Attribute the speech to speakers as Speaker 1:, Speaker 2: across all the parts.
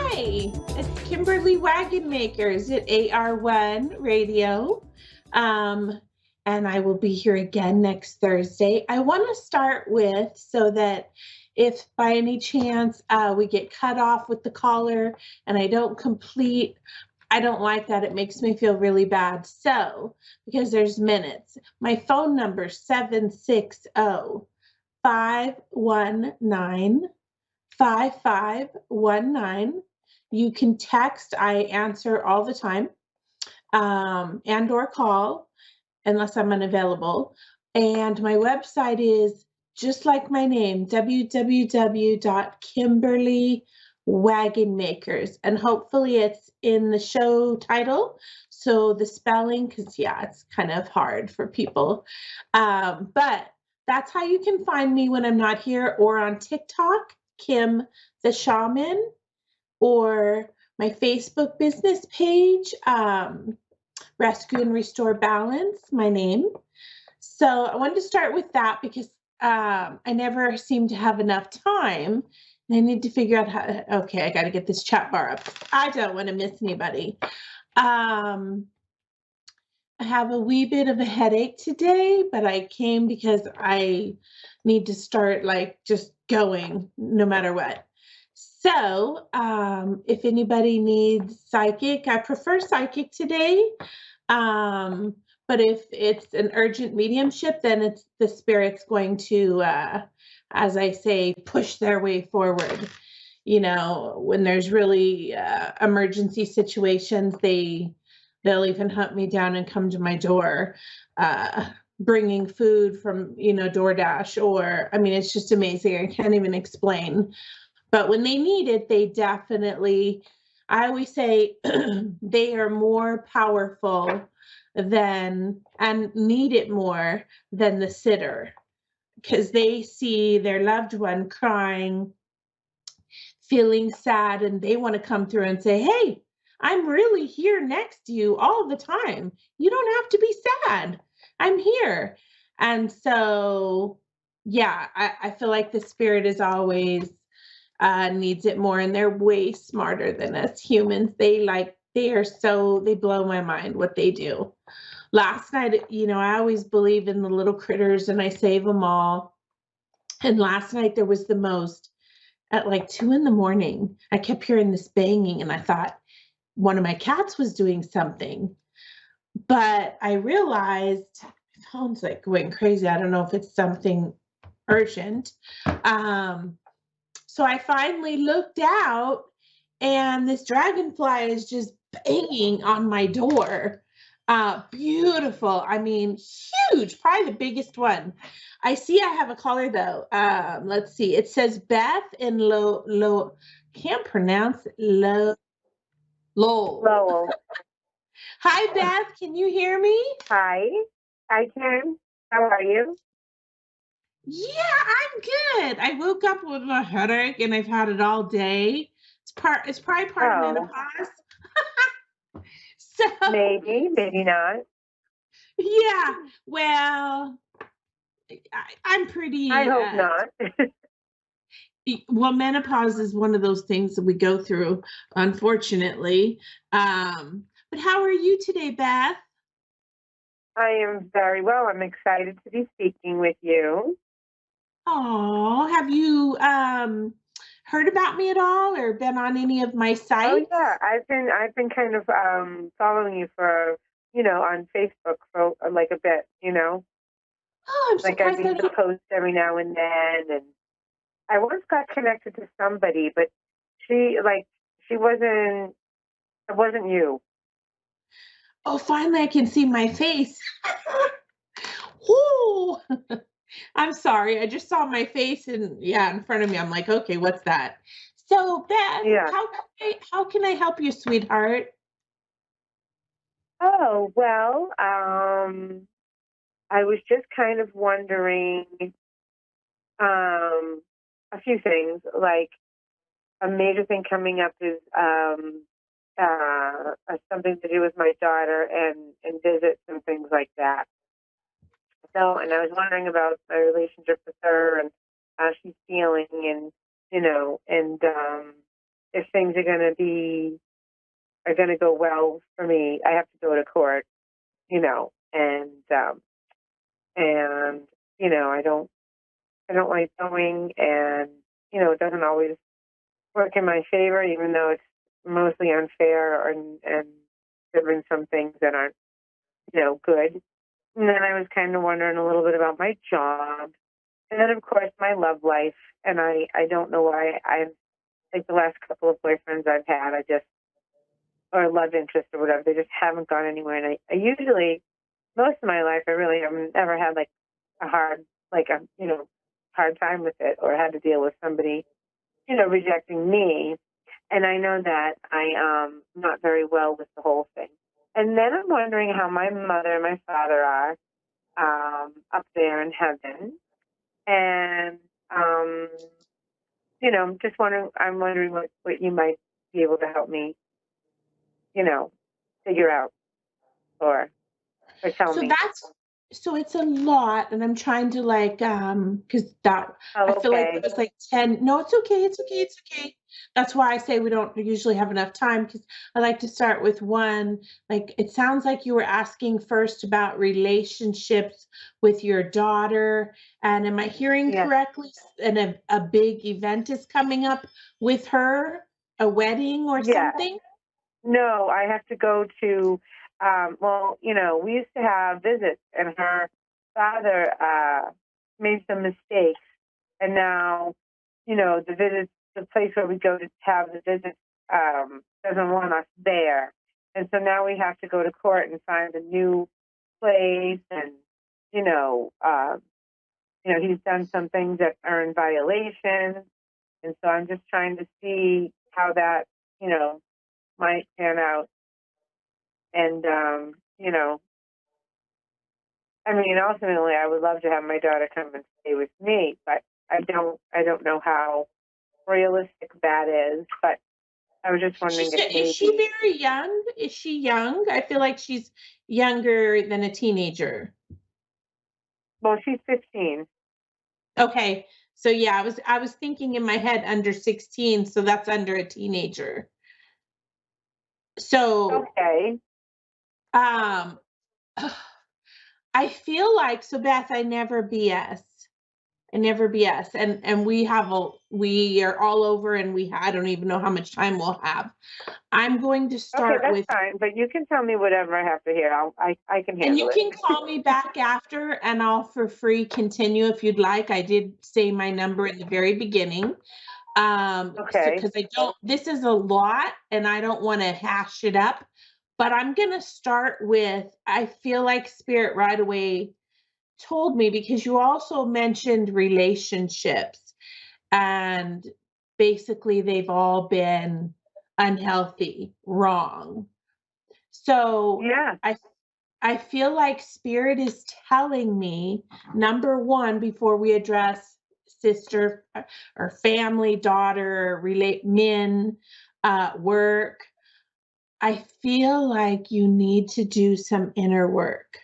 Speaker 1: Hi, it's Kimberly Wagenmakers at AR1 Radio. Um, and I will be here again next Thursday. I want to start with so that if by any chance we get cut off with the caller and I don't complete, I don't like that. It makes me feel really bad. So, because there's minutes, my phone number 760 519 5519. You can text. I answer all the time, and or call unless I'm unavailable. And my website is just like my name, www.kimberlywagenmakers. And hopefully it's in the show title. So the spelling, because yeah, it's kind of hard for people. But that's how you can find me when I'm not here, or on TikTok, Kim the Shaman, or my Facebook business page, Rescue and Restore Balance, my name. So I wanted to start with that because I never seem to have enough time. And I need to figure out how, okay, I got to get this chat bar up. I don't want to miss anybody. I have a wee bit of a headache today, but I came because I need to start like just going no matter what. So if anybody needs psychic, I prefer psychic today. But if it's an urgent mediumship, then it's the spirit's going to, as I say, push their way forward. You know, when there's really emergency situations, they'll even hunt me down and come to my door, bringing food from, DoorDash, or, I mean, it's just amazing. I can't even explain. But when they need it, they definitely, I always say they are more powerful than, and need it more than the sitter, because they see their loved one crying, feeling sad, and they want to come through and say, hey, I'm really here next to you all the time. You don't have to be sad. I'm here. And so, yeah, I feel like the spirit is always needs it more, and they're way smarter than us humans. They blow my mind what they do. Last night, I always believe in the little critters and I save them all. And last night there was the most, at like 2 a.m. I kept hearing this banging and I thought one of my cats was doing something. But I realized my phone's like going crazy. I don't know if it's something urgent. So I finally looked out and this dragonfly is just banging on my door. Beautiful. I mean, huge, probably the biggest one. I see I have a caller though. Let's see. It says Beth in can't pronounce Lowell.
Speaker 2: Lowell.
Speaker 1: Hi, Beth. Can you hear me?
Speaker 2: Hi, I can. How are you?
Speaker 1: Yeah, I'm good. I woke up with a headache and I've had it all day. It's probably part of menopause. So
Speaker 2: maybe not.
Speaker 1: yeah, well, I'm pretty.
Speaker 2: I hope not.
Speaker 1: Well, menopause is one of those things that we go through, unfortunately. But how are you today, Beth?
Speaker 2: I am very well. I'm excited to be speaking with you.
Speaker 1: Oh, have you heard about me at all, or been on any of my sites?
Speaker 2: Oh yeah, I've been kind of following you for on Facebook for like a bit.
Speaker 1: Oh, I'm
Speaker 2: Like I
Speaker 1: surprised.
Speaker 2: read the post every now and then, and I once got connected to somebody, but she wasn't. It wasn't you.
Speaker 1: Oh, finally, I can see my face. Ooh. I'm sorry. I just saw my face and in front of me. I'm like, okay, what's that? So, Beth,
Speaker 2: Yeah.
Speaker 1: how can I help you, sweetheart?
Speaker 2: Oh, well, I was just kind of wondering a few things. Like a major thing coming up is something to do with my daughter and visits and things like that. So, and I was wondering about my relationship with her and how she's feeling, and if things are going to go well for me, I have to go to court, and I don't like going, and it doesn't always work in my favor, even though it's mostly unfair, and there have been some things that aren't, good. And then I was kind of wondering a little bit about my job, and then of course my love life. And I don't know why I've like the last couple of boyfriends I've had, or love interest or whatever, they just haven't gone anywhere. And I usually, most of my life, I really have never had like a hard, like a, hard time with it, or had to deal with somebody, rejecting me. And I know that I not very well with the whole thing. And then I'm wondering how my mother and my father are up there in heaven. And I'm wondering what you might be able to help me, you know, figure out, or tell
Speaker 1: So
Speaker 2: me.
Speaker 1: that's so it's a lot, and I'm trying to like because that I
Speaker 2: Oh,
Speaker 1: feel like there
Speaker 2: okay.
Speaker 1: was like 10. No, it's okay, it's okay, it's okay. That's why I say we don't usually have enough time, because I like to start with one. Like it sounds like you were asking first about relationships with your daughter, and am I hearing
Speaker 2: Yeah.
Speaker 1: correctly? And a big event is coming up with her, a wedding or
Speaker 2: Yeah.
Speaker 1: something?
Speaker 2: No, I have to go to, well, we used to have visits, and her father made some mistakes. And now, the place where we go to have the visits doesn't want us there. And so now we have to go to court and find a new place. And, you know, uh, he's done some things that are in violation. And so I'm just trying to see how that, might pan out. And I mean, ultimately, I would love to have my daughter come and stay with me, but I don't know how realistic that is. But I was just wondering if
Speaker 1: Is she
Speaker 2: maybe.
Speaker 1: very young? Is she young? I feel like she's younger than a teenager.
Speaker 2: Well, she's 15.
Speaker 1: Okay. So yeah, I was thinking in my head under 16, so that's under a teenager. So
Speaker 2: Okay.
Speaker 1: um I feel like, so Beth, I never BS. I never BS. And we are all over, and I don't even know how much time we'll have. I'm going to
Speaker 2: Okay,
Speaker 1: start
Speaker 2: that's
Speaker 1: with.
Speaker 2: fine. But you can tell me whatever I have to hear. I can
Speaker 1: And you
Speaker 2: handle it.
Speaker 1: can call me back after, and I'll for free continue if you'd like. I did say my number in the very beginning. So
Speaker 2: Okay.
Speaker 1: because I don't, this is a lot and I don't want to hash it up, but I'm gonna start with, I feel like Spirit right away told me, because you also mentioned relationships, and basically they've all been unhealthy, wrong. So
Speaker 2: Yeah.
Speaker 1: I feel like Spirit is telling me, number one, before we address sister or family, daughter, relate men, work, I feel like you need to do some inner work.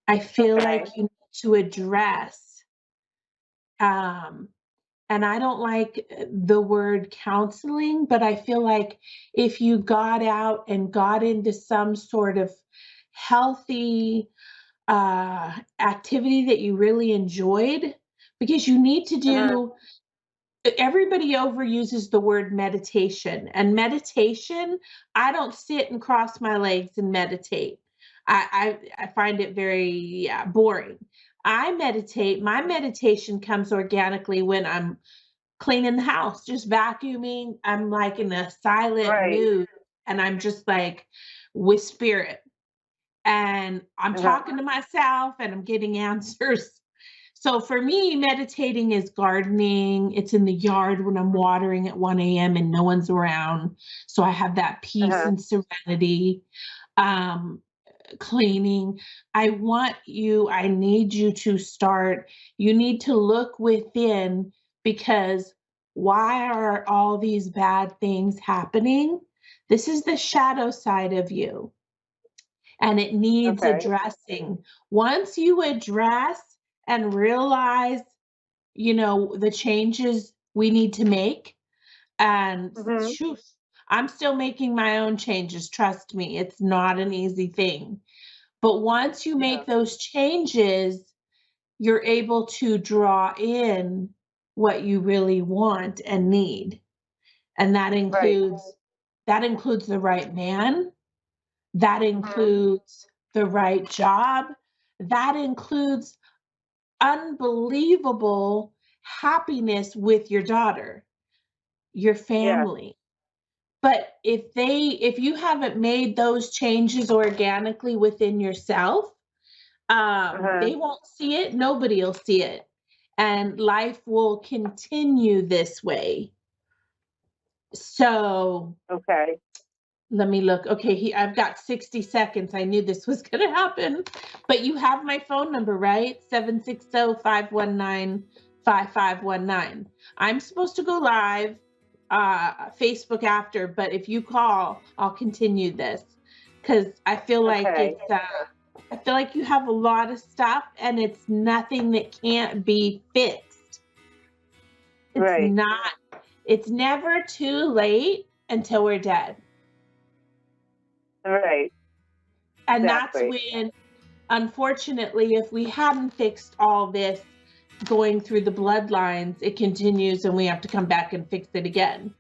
Speaker 1: I feel
Speaker 2: Okay.
Speaker 1: like you need to address, um, and I don't like the word counseling, but I feel like if you got out and got into some sort of healthy activity that you really enjoyed, because you need to
Speaker 2: Uh-huh.
Speaker 1: do, everybody overuses the word meditation, and meditation, I don't sit and cross my legs and meditate. I find it very boring. I meditate. My meditation comes organically when I'm cleaning the house, just vacuuming. I'm like in a silent
Speaker 2: Right.
Speaker 1: mood, and I'm just like with Spirit, and I'm
Speaker 2: Uh-huh.
Speaker 1: talking to myself, and I'm getting answers. So for me, meditating is gardening. It's in the yard when I'm watering at 1 a.m. and no one's around. So I have that peace
Speaker 2: Uh-huh.
Speaker 1: and serenity. Um, Cleaning. I need you to start, you need to look within, because why are all these bad things happening? This is the shadow side of you, and it needs
Speaker 2: Okay.
Speaker 1: addressing. Once you address and realize, the changes we need to make, And
Speaker 2: Mhm.
Speaker 1: shoo, I'm still making my own changes. Trust me, it's not an easy thing. But once you
Speaker 2: Yeah.
Speaker 1: make those changes, you're able to draw in what you really want and need. And
Speaker 2: Right.
Speaker 1: that includes the right man, that
Speaker 2: Mhm.
Speaker 1: includes the right job, that includes unbelievable happiness with your daughter, your
Speaker 2: Yeah.
Speaker 1: family. But if you haven't made those changes organically within yourself,
Speaker 2: Uh-huh.
Speaker 1: they won't see it, nobody will see it. And life will continue this way. So
Speaker 2: Okay.
Speaker 1: let me look. Okay, I've got 60 seconds. I knew this was going to happen. But you have my phone number, right? 760-519-5519. I'm supposed to go live Facebook after, but if you call, I'll continue this cuz I feel like
Speaker 2: Okay.
Speaker 1: I feel like you have a lot of stuff and it's nothing that can't be fixed. It's
Speaker 2: Right.
Speaker 1: not it's never too late until we're dead.
Speaker 2: Right.
Speaker 1: And that's
Speaker 2: Exactly.
Speaker 1: when, unfortunately, if we hadn't fixed all this going through the bloodlines, it continues and we have to come back and fix it again.